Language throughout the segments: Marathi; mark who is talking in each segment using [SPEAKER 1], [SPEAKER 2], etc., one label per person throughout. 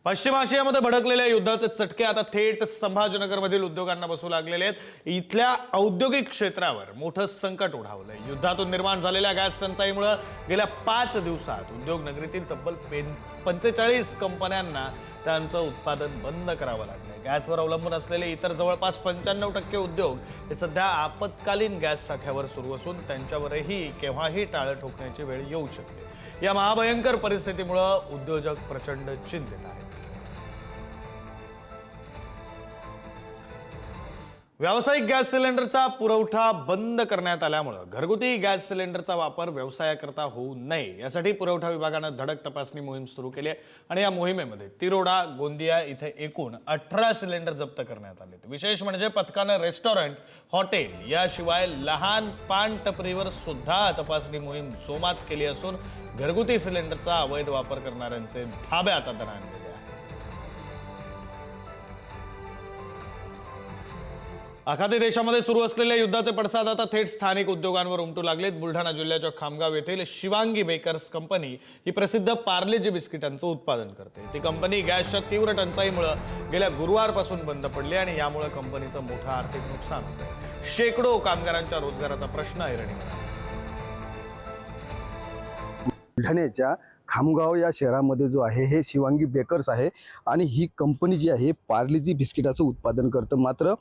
[SPEAKER 1] पश्चिम आशियामध्ये भडकलेल्या युद्धाचे चटके आता थेट संभाजीनगरमधील उद्योगांना बसू लागलेले आहेत। इथल्या औद्योगिक क्षेत्रावर मोठं संकट ओढावलंय। युद्धातून निर्माण झालेल्या गॅस टंचाईमुळे गेल्या 5 दिवसात उद्योग नगरीतील तब्बल 45 कंपन्यांना त्यांचं उत्पादन बंद करावं लागलंय। गॅसवर अवलंबून असलेले इतर जवळपास 95% उद्योग हे सध्या आपत्कालीन गॅस साठ्यावर सुरू असून त्यांच्यावरही केव्हाही टाळं ठोकण्याची वेळ येऊ शकते। या महाभयंकर परिस्थितीमुळे उद्योजक प्रचंड चिंतित आहेत। व्यावसायिक गॅस सिलेंडरचा पुरवठा बंद करण्यात आल्यामुळे घरगुती गॅस सिलेंडरचा वापर व्यवसायाकरता होऊ नये यासाठी पुरवठा विभागाने धडक तपासणी मोहीम सुरू केली आहे आणि या मोहिमेमध्ये तिरोडा, गोंदिया इथे एकूण 18 सिलेंडर जप्त करण्यात आले। विशेष म्हणजे पथकाने रेस्टॉरंट, हॉटेल याशिवाय लहान पान टपरीवर सुद्धा तपासणी मोहीम जोमात केली असून घरगुती सिलेंडरचा अवैध वापर करणाऱ्यांचे धाबे आता दणाणले आहेत। आखाती देशामध्ये सुरू असलेल्या युद्धाचे पडसाद आता थेट स्थानिक उद्योगांवर उमटू लागलेत। बुलढाणा जिल्ह्याच्या खामगाव येथील शिवांगी बेकर्स कंपनी ही प्रसिद्ध पार्लेजी बिस्किटांचं उत्पादन करते। ती कंपनी गॅसच्या तीव्र टंचाईमुळे गेल्या गुरुवारपासून बंद पडली आणि यामुळे कंपनीचं मोठं आर्थिक नुकसान होतंय। शेकडो कामगारांच्या रोजगाराचा प्रश्न ऐरणीवर आला।
[SPEAKER 2] बुलढाण्याच्या खामगाव या शहरामध्ये जो आहे हे शिवांगी बेकर्स आहे आणि ही कंपनी जी आहे पार्लेजी बिस्किटाचं उत्पादन करतं। मात्र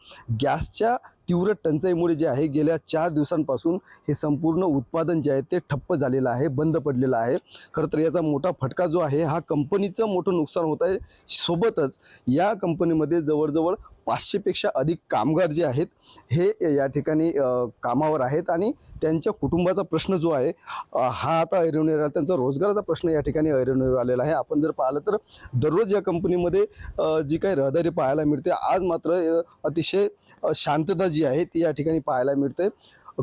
[SPEAKER 2] गॅसच्या तीव्र टंचाईमुळे जे आहे गेल्या 4 दिवसांपासून हे संपूर्ण उत्पादन जे आहे ते ठप्प झालेलं आहे, बंद पडलेलं आहे। खरं तर याचा मोठा फटका जो आहे हा कंपनीचं मोठं नुकसान होत आहे। सोबतच या कंपनीमध्ये जवळजवळ 500 पेक्षा अधिक कामगार जे आहेत हे या ठिकाणी कामावर आहेत आणि त्यांच्या कुटुंबाचा प्रश्न जो आहे हा आता ऐरणीवर आला। त्यांचा रोजगाराचा प्रश्न या ठिकाणी ऐरणीवर आलेला आहे। आपण जर पाहिलं तर दररोज या कंपनीमध्ये जी काही रहदारी पाहायला मिळते, आज मात्र अतिशय शांतता जी आहे ती या ठिकाणी पाहायला मिळते।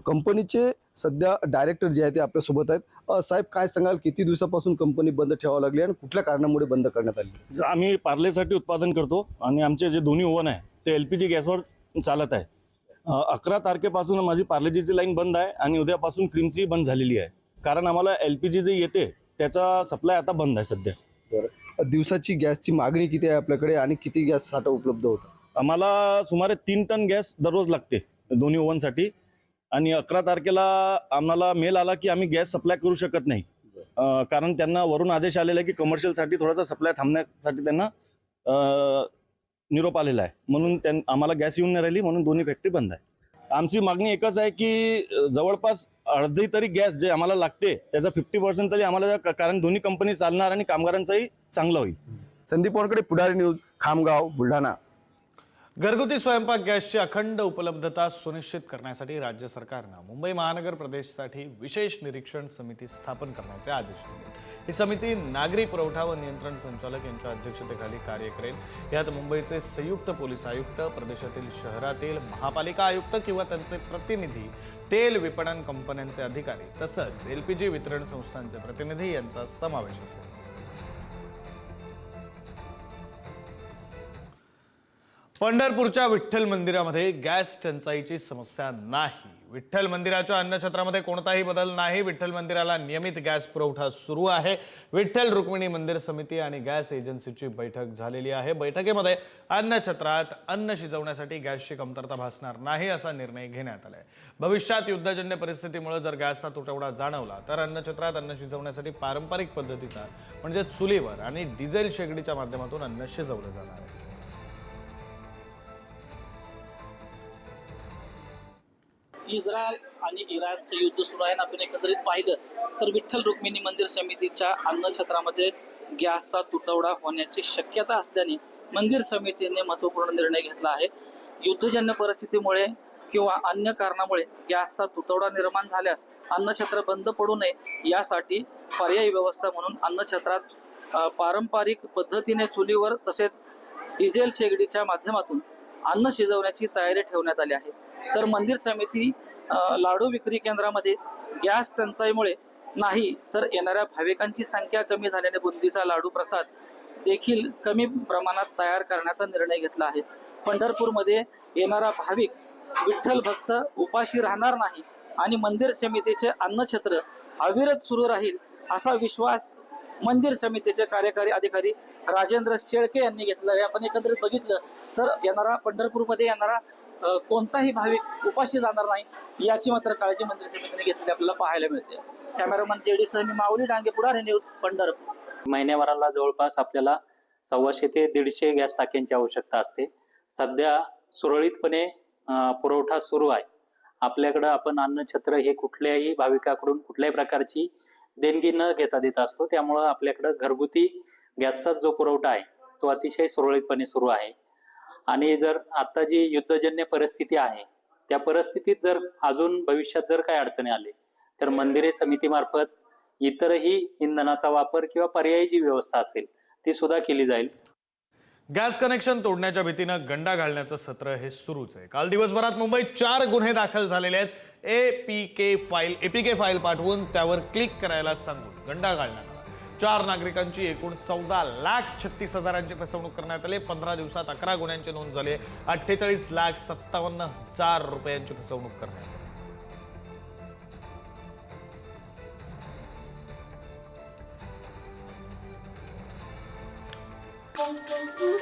[SPEAKER 2] कंपनीचे सध्या डायरेक्टर जे आहे ते आपल्यासोबत आहेत। साहेब, काय सांगाल, किती दिवसापासून कंपनी बंद ठेवावी लागली आणि कुठल्या कारणामुळे बंद करण्यात आली?
[SPEAKER 3] आम्ही पार्लेसाठी उत्पादन करतो आणि आमचे जे दोन्ही ओव्हन आहे ते LPG गॅसवर चालत आहे। 11 तारखेपासून माझी पार्लेजीची लाईन बंद आहे आणि उद्यापासून क्रीमची बंद झालेली आहे, कारण आम्हाला LPG जे येते त्याचा सप्लाय आता बंद आहे सध्या।
[SPEAKER 2] बरं, दिवसाची गॅसची मागणी किती आहे आपल्याकडे आणि किती गॅस साठा उपलब्ध होतो?
[SPEAKER 3] आम्हाला सुमारे 3 टन गॅस दररोज लागते दोन्ही ओव्हनसाठी आणि 11 तारखेला आम्हाला मेल आला की आम्ही गॅस सप्लाय करू शकत नाही, कारण त्यांना वरून आदेश आलेला आहे की कमर्शियलसाठी थोडासा सप्लाय थांबण्यासाठी त्यांना निरोप आलेला आहे, म्हणून आम्हाला गॅस येऊन नाही राहिली, म्हणून दोन्ही फॅक्टरी बंद आहे। आमची मागणी एकच आहे की जवळपास अर्धी तरी गॅस जे आम्हाला लागते त्याचा 50% तरी आम्हाला, कारण दोन्ही कंपनी चालणार आणि कामगारांचाही चांगलं होईल।
[SPEAKER 2] संदीप वानकडे, पुढारी न्यूज, खामगाव, बुलढाणा।
[SPEAKER 1] घरगुती स्वयंपाक गॅसची अखंड उपलब्धता सुनिश्चित करण्यासाठी राज्य सरकारनं मुंबई महानगर प्रदेशसाठी विशेष निरीक्षण समिती स्थापन करण्याचे आदेश दिले। ही समिती नागरी पुरवठा व नियंत्रण संचालक यांच्या अध्यक्षतेखाली कार्य करेल। यात मुंबईचे संयुक्त पोलीस आयुक्त, प्रदेशातील शहरातील महापालिका आयुक्त किंवा त्यांचे प्रतिनिधी, तेल विपणन कंपन्यांचे अधिकारी तसंच LPG वितरण संस्थांचे प्रतिनिधी यांचा समावेश असेल। पंढरपूरच्या विठ्ठल मंदिरामध्ये गॅस टंचाईची समस्या नाही। विठ्ठल मंदिराच्या अन्नछत्रामध्ये कोणताही बदल नाही। विठ्ठल मंदिराला नियमित गॅस पुरवठा सुरू आहे। विठ्ठल रुक्मिणी मंदिर समिती आणि गॅस एजन्सीची बैठक झालेली आहे। बैठकीमध्ये अन्नछत्रात अन्न शिजवण्यासाठी गॅसची कमतरता भासणार नाही असा निर्णय घेण्यात आलाय। भविष्यात युद्धजन्य परिस्थितीमुळे जर गॅसचा तुटवडा जाणवला तर अन्नछत्रात अन्न शिजवण्यासाठी पारंपरिक पद्धतीचा म्हणजे चुलीवर आणि डिझेल शेगडीच्या माध्यमातून अन्न शिजवलं जाणार आहे।
[SPEAKER 4] इस्रायल आणि इराणचं युद्ध सुरू आहे. आपण एकंदरीत पाहिलं तर विठ्ठल रुक्मिणी मंदिर समितीच्या अन्नछत्रामध्ये गॅसचा तुटवडा होण्याची शक्यता असल्याने मंदिर समितीने महत्त्वपूर्ण निर्णय घेतला आहे। युद्धजन्य परिस्थितीमुळे किंवा अन्य कारणामुळे गॅसचा तुटवडा निर्माण झाल्यास अन्नछत्र बंद पडू नये यासाठी पर्यायी व्यवस्था म्हणून अन्नछत्रात पारंपरिक पद्धतीने चुलीवर तसेच डिझेल शेगडीच्या माध्यमातून अन्न शिजवण्याची तयारी ठेवण्यात आली आहे। तर मंदिर समिती लाडू विक्री केंद्रामध्ये गॅस टंचाईमुळे नाही तर येणाऱ्या भाविकांची संख्या कमी झाल्याने बुंदीचा लाडू प्रसाद देखील कमी प्रमाणात तयार करण्याचा निर्णय घेतला आहे। पंढरपूरमध्ये येणारा भाविक विठ्ठल भक्त उपाशी राहणार नाही आणि मंदिर समितीचे अन्नछत्र अविरत सुरू राहील असा विश्वास मंदिर समितीचे कार्यकारी अधिकारी राजेंद्र शेळके यांनी घेतलेला आहे. आपण एकंदरीत बघितलं तर येणारा पंढरपूरमध्ये येणारा कोणताही भाविक उपाशी जाणार नाही याची मात्र काळजी मंदिर समितीने घेतलेली आपल्याला पाहायला मिळते. कॅमेरामन जेडी सह मी माऊली डांगे, पुढारी न्यूज, पंढरपूर.
[SPEAKER 5] महिन्याभराला जवळपास आपल्याला 150 ते 150 गॅस टाक्यांची आवश्यकता असते. सध्या सुरळीतपणे पुरवठा सुरू आहे. आपल्याकडं आपण अन्नछत्र हे कुठल्याही भाविकाकडून कुठल्याही प्रकारची देणगी न घेता देत असतो. त्यामुळं आपल्याकडं घरगुती गॅसचा जो पुरवठा आहे तो अतिशय सुरळीतपणे सुरू आहे. आणि जर आता जी युद्धजन्य परिस्थिती आहे त्या परिस्थितीत जर अजून भविष्यात जर काही अडचणी आले तर मंदिरे समितीमार्फत इतरही इंधनाचा वापर किंवा पर्यायी जी व्यवस्था असेल ती सुद्धा केली जाईल.
[SPEAKER 1] गॅस कनेक्शन तोडण्याच्या भीतीनं गंडा घालण्याचं सत्र हे सुरूच आहे. काल दिवसभरात मुंबईत 4 गुन्हे दाखल झालेले आहेत. एपीके फाईल पाठवून त्यावर क्लिक करायला सांगून गंडा घालण्यात आला. 4 नागरिकांची एकूण 14,36,000ची फसवणूक करण्यात आली. 15 दिवसात 11 गुन्ह्यांची नोंद झाली. 48,57,000 रुपयांची फसवणूक करण्यात आली.
[SPEAKER 6] Thank you.